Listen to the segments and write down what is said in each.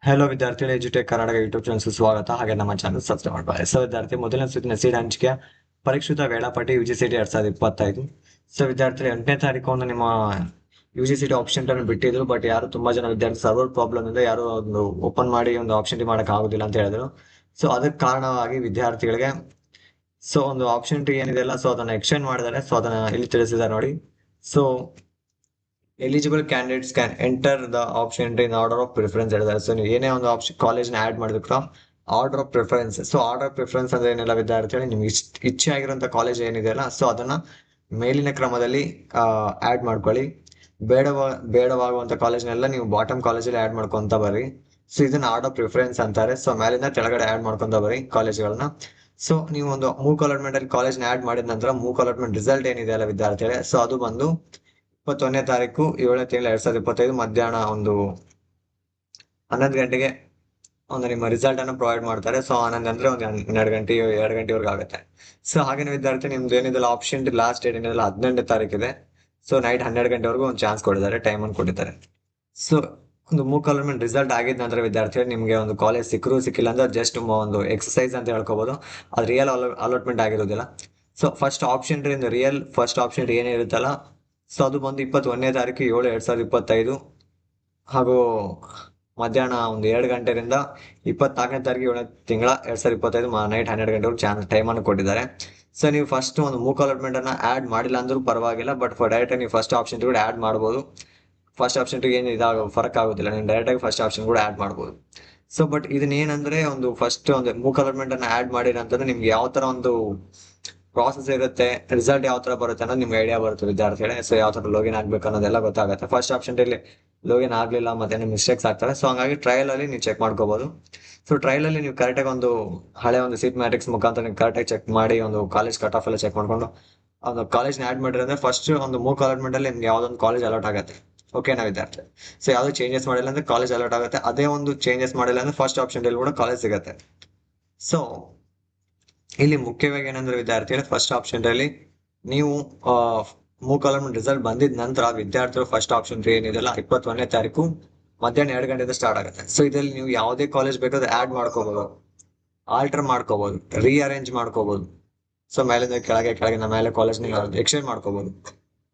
Hello ವಿದ್ಯಾರ್ಥಿಗಳು, ಎಜುಟೆಕ್ Karnataka YouTube ಚಾನಲ್ಗೆ ಸ್ವಾಗತ. ಹಾಗೆ ನಮ್ಮ ಚಾನಲ್ ಸಬ್ಸ್ಕ್ರೈಬ್ ಮಾಡಬಹುದು. ವಿದ್ಯಾರ್ಥಿ ಮೊದಲನೇ ಸುತ್ತಿನ ಸೀಟ್ ಹಂಚಿಕೆ ಪರೀಕ್ಷಿತ ವೇಳಾಪಟ್ಟಿ UGCET 2025. ವಿದ್ಯಾರ್ಥಿಗಳು 8ನೇ ತಾರೀಕು ಒಂದು ನಿಮ್ಮ UGCET ಆಪ್ಷನ್ ಅನ್ನು ಬಿಟ್ಟಿದ್ರು. ಬಟ್ ಯಾರು ತುಂಬಾ ಜನ ವಿದ್ಯಾರ್ಥಿ ಸರ್ವರ್ ಪ್ರಾಬ್ಲಮ್ ಇಂದ ಯಾರು ಒಂದು ಓಪನ್ ಮಾಡಿ ಒಂದು ಆಪ್ಷನ್ ಮಾಡಕ್ ಆಗುದಿಲ್ಲ ಅಂತ ಹೇಳಿದ್ರು. ಅದಕ್ಕೆ ಕಾರಣವಾಗಿ ವಿದ್ಯಾರ್ಥಿಗಳಿಗೆ ಒಂದು ಆಪ್ಷನ್ ಏನಿದೆ ಅಲ್ಲ, ಅದನ್ನ ಎಕ್ಸ್ಟೆಂಡ್ ಮಾಡಿದ್ದಾರೆ. ಅದನ್ನ ಇಲ್ಲಿ ತಿಳಿಸಿದ್ದಾರೆ ನೋಡಿ. Eligible candidates can enter the option in order of preference ಹೇಳಿದ್ದಾರೆ. ನೀವು ಏನೇ ಒಂದು ಆಪ್ಷನ್ ಕಾಲೇಜ್ನ ಆಡ್ ಮಾಡಿದ್ರು order of preference. Order of preference ಅಂದ್ರೆ ಏನೆಲ್ಲ ವಿದ್ಯಾರ್ಥಿಗಳು, ನಿಮ್ಗೆ ಇಚ್ಛೆ ಆಗಿರುವಂತ ಕಾಲೇಜ್ ಏನಿದೆ ಅಲ್ಲ, ಅದನ್ನ ಮೇಲಿನ ಕ್ರಮದಲ್ಲಿ ಆಡ್ ಮಾಡ್ಕೊಳ್ಳಿ. ಬೇಡವಾಗುವಂತ ಕಾಲೇಜ್ನೆಲ್ಲ ನೀವು ಬಾಟಮ್ ಕಾಲೇಜಲ್ಲಿ ಆಡ್ ಮಾಡ್ಕೊಂತ ಬರ್ರಿ. ಇದನ್ನ ಆರ್ಡರ್ ಆಫ್ ಪ್ರಿಫರೆನ್ಸ್ ಅಂತಾರೆ. ಮೇಲಿಂದ ಕೆಳಗಡೆ ಆಡ್ ಮಾಡ್ಕೊಂತ ಬರ್ರಿ ಕಾಲೇಜ್ಗಳನ್ನ. ನೀವು ಒಂದು ಮೂಕ್ ಅಲಾಟ್ಮೆಂಟ್ ಅಲ್ಲಿ ಕಾಲೇಜ್ನ ಆಡ್ ಮಾಡಿದ ನಂತರ ಮೂಕ್ ಅಲಾಟ್ಮೆಂಟ್ ರಿಸಲ್ಟ್ ಏನಿದೆ ಅಲ್ಲ ವಿದ್ಯಾರ್ಥಿಗಳೇ, ಅದು ಬಂದು 21ನೇ ತಾರೀಕು 7ನೇ ತಿಂಗಳು 2025 ಮಧ್ಯಾಹ್ನ ಒಂದು 11 ಗಂಟೆಗೆ ಒಂದು ನಿಮ್ಮ ರಿಸಲ್ಟ್ ಅನ್ನು ಪ್ರೊವೈಡ್ ಮಾಡ್ತಾರೆ. 11 ಅಂದ್ರೆ ಒಂದು 2 ಗಂಟೆವರೆಗೂ ಆಗುತ್ತೆ. ಹಾಗೇನೆ ವಿದ್ಯಾರ್ಥಿ ನಿಮ್ದು ಏನಿದೆಲ್ಲ ಆಪ್ಷನ್ ಲಾಸ್ಟ್ ಡೇಟ್ ಏನಿದೆಲ್ಲ 18ನೇ ತಾರೀಕಿದೆ. ನೈಟ್ 12 ಗಂಟೆವರೆಗೂ ಒಂದು ಚಾನ್ಸ್ ಕೊಟ್ಟಿದ್ದಾರೆ, ಟೈಮ್ ಅನ್ನು ಕೊಟ್ಟಿದ್ದಾರೆ. ಒಂದು ಮೂಕ್ ಅಲಾಟ್ಮೆಂಟ್ ರಿಸಲ್ಟ್ ಆಗಿದ ನಂತರ ವಿದ್ಯಾರ್ಥಿಗಳು ನಿಮ್ಗೆ ಒಂದು ಕಾಲೇಜ್ ಸಿಕ್ಕಿಲ್ಲ ಅಂದ್ರೆ ಜಸ್ಟ್ ಒಂದು ಎಕ್ಸರ್ಸೈಸ್ ಅಂತ ಹೇಳ್ಕೋಬಹುದು. ಅದು ರಿಯಲ್ ಅಲಾಟ್ಮೆಂಟ್ ಆಗಿರೋದಿಲ್ಲ. First option real first option ಏನಿರುತ್ತಲ್ಲ, ಅದು ಬಂದು 21ನೇ ತಾರೀಕು 7 2025 ಹಾಗೂ ಮಧ್ಯಾಹ್ನ ಒಂದು 2 ಗಂಟೆಯಿಂದ 24ನೇ ತಾರೀಕು 7ನೇ ತಿಂಗಳ 2025 ನೈಟ್ 12 ಗಂಟೆವರೆಗೂ ಟೈಮ್ ಅನ್ನು ಕೊಟ್ಟಿದ್ದಾರೆ. ನೀವು ಫಸ್ಟ್ ಒಂದು ಮೂಕ್ ಅಲಾಟ್ಮೆಂಟ್ ಅನ್ನ ಆಡ್ ಮಾಡಿಲ್ಲ ಅಂದ್ರೂ ಪರವಾಗಿಲ್ಲ, ಬಟ್ ಡೈರೆಕ್ಟ್ ನೀವು ಫಸ್ಟ್ ಆಪ್ಷನ್ ಕೂಡ ಆಡ್ ಮಾಡಬಹುದು. ಫಸ್ಟ್ ಆಪ್ಷನ್ ಏನು ಫರಕ್ ಆಗೋದಿಲ್ಲ, ನೀವು ಡೈರೆಕ್ಟ್ ಆಗಿ ಫಸ್ಟ್ ಆಪ್ಷನ್ ಕೂಡ ಆಡ್ ಮಾಡಬಹುದು. ಬಟ್ ಇದನ್ನ ಏನಂದ್ರೆ ಒಂದು ಫಸ್ಟ್ ಒಂದು ಮೂಕ್ ಅಲಾಟ್ಮೆಂಟ್ ಅನ್ನ ಆಡ್ ಮಾಡಿರ ಅಂತಂದ್ರೆ ನಿಮ್ಗೆ ಯಾವ ತರ ಒಂದು ಪ್ರಾಸೆಸ್ ಇರುತ್ತೆ, ರಿಸಲ್ಟ್ ಯಾವ ತರ ಬರುತ್ತೆ ಅನ್ನೋದು ನಿಮ್ಗೆ ಐಡಿಯಾ ಬರುತ್ತೆ ವಿದ್ಯಾರ್ಥಿಗಳೇ. ಯಾವ ತರ ಲಾಗಿನ್ ಆಗ್ಬೇಕು ಅನ್ನೋದೆಲ್ಲ ಗೊತ್ತಾಗುತ್ತೆ. ಫಸ್ಟ್ ಆಪ್ಷನ್ ಅಲ್ಲಿ ಲಾಗಿನ್ ಆಗ್ಲಿಲ್ಲ ಮತ್ತೆ ಮಿಸ್ಟೇಕ್ಸ್ ಆಗ್ತವೆ. ಹಂಗಾಗಿ ಟ್ರಯಲ್ ಅಲ್ಲಿ ನೀವು ಚೆಕ್ ಮಾಡ್ಕೋಬಹುದು. ಟ್ರಯಲ್ ಅಲ್ಲಿ ನೀವು ಕರೆಕ್ಟ್ ಆಗಿ ಒಂದು ಹಳೆ ಒಂದು ಸೀಟ್ ಮ್ಯಾಟ್ರಿಕ್ಸ್ ಮುಖಾಂತರ ನೀವು ಕರೆಕ್ಟ್ ಆಗಿ ಚೆಕ್ ಮಾಡಿ ಒಂದು ಕಾಲೇಜ್ ಕಟ್ ಆಫ್ ಎಲ್ಲ ಚೆಕ್ ಮಾಡ್ಕೊಂಡು ಒಂದು ಕಾಲೇಜ್ ಆಡ್ ಮಾಡಿದ್ರೆ ಫಸ್ಟ್ ಒಂದು ಮೂಕ್ ಅಲಾಟ್ಮೆಂಟ್ ಅಲ್ಲಿ ನಿಮ್ಗೆ ಯಾವ್ದೊಂದು ಕಾಲೇಜ್ ಅಲಾಟ್ ಆಗುತ್ತೆ. ಓಕೆನಾ ವಿದ್ಯಾರ್ಥಿ? ಯಾವ್ದು ಚೇಂಜಸ್ ಮಾಡಿಲ್ಲ ಅಂದ್ರೆ ಕಾಲೇಜ್ ಅಲಾಟ್ ಆಗುತ್ತೆ. ಅದೇ ಒಂದು ಚೇಂಜಸ್ ಮಾಡಿಲ್ಲ ಅಂದ್ರೆ ಫಸ್ಟ್ ಆಪ್ಷನ್ ಅಲ್ಲಿ ಕೂಡ ಕಾಲೇಜ್ ಸಿಗುತ್ತೆ. ಇಲ್ಲಿ ಮುಖ್ಯವಾಗಿ ಏನಂದ್ರೆ ವಿದ್ಯಾರ್ಥಿಗಳು ಫಸ್ಟ್ ಆಪ್ಷನ್ ಅಲ್ಲಿ ನೀವು ಮೂಕ್ ಅಲಾಟ್ಮೆಂಟ್ ರಿಸಲ್ಟ್ ಬಂದಿದ ನಂತರ ವಿದ್ಯಾರ್ಥಿಗಳು ಫಸ್ಟ್ ಆಪ್ಷನ್ ಏನಿದೆಲ್ಲ 21ನೇ ತಾರೀಕು ಮಧ್ಯಾಹ್ನ 2 ಗಂಟೆಯಿಂದ ಸ್ಟಾರ್ಟ್ ಆಗುತ್ತೆ. ಇದರಲ್ಲಿ ನೀವು ಯಾವುದೇ ಕಾಲೇಜ್ ಬೇಕಾದ್ರೆ ಆಡ್ ಮಾಡ್ಕೋಬಹುದು, ಆಲ್ಟರ್ ಮಾಡ್ಕೋಬಹುದು, ರೀಅರೇಂಜ್ ಮಾಡ್ಕೋಬಹುದು. ಮೇಲಿಂದ ಕೆಳಗಿನ ಮೇಲೆ ಕಾಲೇಜ್ ನೀವು ಎಕ್ಸ್ಚೇಂಜ್ ಮಾಡ್ಕೋಬಹುದು.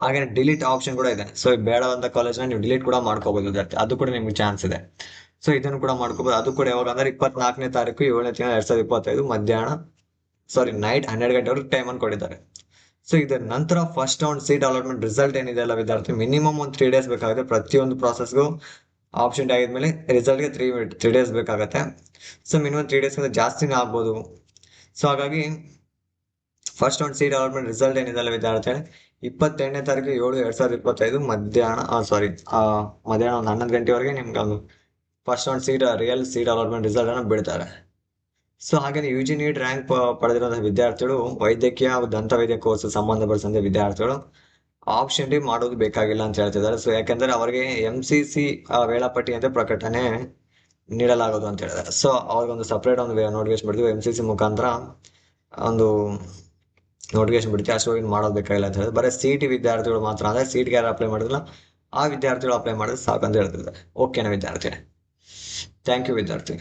ಹಾಗೆ ಡಿಲೀಟ್ ಆಪ್ಷನ್ ಕೂಡ ಇದೆ. ಬೇಡವಂತ ಕಾಲೇಜ್ನ ನೀವು ಡಿಲೀಟ್ ಕೂಡ ಮಾಡ್ಕೋಬಹುದು ವಿದ್ಯಾರ್ಥಿ, ಅದು ಕೂಡ ನಿಮ್ಗೆ ಚಾನ್ಸ್ ಇದೆ. ಇದನ್ನು ಕೂಡ ಮಾಡ್ಕೋಬಹುದು. ಅದು ಕೂಡ ಯಾವಾಗ ಅಂದ್ರೆ 24ನೇ ತಾರೀಕು 7ನೇ ತಿಂಗಳು 2025 ಮಧ್ಯಾಹ್ನ ನೈಟ್ 12 ಗಂಟೆವರೆಗೂ ಟೈಮ್ ಅನ್ನು ಕೊಟ್ಟಿದ್ದಾರೆ. ಇದರ ನಂತರ first round seat allotment result ಏನಿದೆ ಅಲ್ಲ ವಿದ್ಯಾರ್ಥಿ, ಮಿನಿಮಮ್ ಒಂದು 3 ಡೇಸ್ ಬೇಕಾಗುತ್ತೆ. ಪ್ರತಿಯೊಂದು ಪ್ರಾಸೆಸ್ಗೂ ಆಪ್ಷನ್ ಆಗಿದ್ಮೇಲೆ ರಿಸಲ್ಟ್ಗೆ 3 ಡೇಸ್ ಬೇಕಾಗುತ್ತೆ. ಮಿನಿಮಮ್ 3 ಡೇಸ್ ಜಾಸ್ತಿನೇ ಆಗ್ಬೋದು. ಹಾಗಾಗಿ first round seat allotment result ಏನಿದೆ ಅಲ್ಲ ವಿದ್ಯಾರ್ಥಿ, 22ನೇ ತಾರೀಕು 7 2025 ಮಧ್ಯಾಹ್ನ ಮಧ್ಯಾಹ್ನ ಒಂದು 11 ಗಂಟೆವರೆಗೆ ನಿಮ್ಗೆ ಒಂದು first round real seat allotment result ಅನ್ನು ಬಿಡ್ತಾರೆ. ಹಾಗೆ UG ನೀಟ್ ರ್ಯಾಂಕ್ ಪಡೆದಿರುವಂತಹ ವಿದ್ಯಾರ್ಥಿಗಳು ವೈದ್ಯಕೀಯ ದಂತ ವೈದ್ಯ ಕೋರ್ಸ್ ಸಂಬಂಧಪಡಿಸಿದ ವಿದ್ಯಾರ್ಥಿಗಳು ಆಪ್ಷನ್ ಡಿ ಮಾಡೋದು ಬೇಕಾಗಿಲ್ಲ ಅಂತ ಹೇಳ್ತಿದ್ದಾರೆ. ಯಾಕಂದ್ರೆ ಅವರಿಗೆ MCC ವೇಳಾಪಟ್ಟಿ ಅಂತ ಪ್ರಕಟಣೆ ನೀಡಲಾಗೋದು ಅಂತ ಹೇಳಿದ್ದಾರೆ. ಅವ್ರಿಗೊಂದು ಸಪರೇಟ್ ಒಂದು ನೋಟಿಫಿಕೇಶನ್ ಬಿಡ್ತೀವಿ, MCC ಮುಖಾಂತರ ಒಂದು ನೋಟಿಫಿಕೇಶನ್ ಬಿಡ್ತೀವಿ. ಅಷ್ಟೊಂದು ಮಾಡೋದು ಬೇಕಾಗಿಲ್ಲ ಅಂತ ಹೇಳಿದ್ರೆ ಬರೀ CT ವಿದ್ಯಾರ್ಥಿಗಳು ಮಾತ್ರ, ಅಂದ್ರೆ ಸೀಟ್ಗೆ ಯಾರು ಅಪ್ಲೈ ಮಾಡಿದಿಲ್ಲ ಆ ವಿದ್ಯಾರ್ಥಿಗಳು ಅಪ್ಲೈ ಮಾಡಿದ್ರೆ ಸಾಕಂತ ಹೇಳ್ತಿದ್ದಾರೆ. ಓಕೆನಾ ವಿದ್ಯಾರ್ಥಿ? ಥ್ಯಾಂಕ್ ಯು ವಿದ್ಯಾರ್ಥಿ.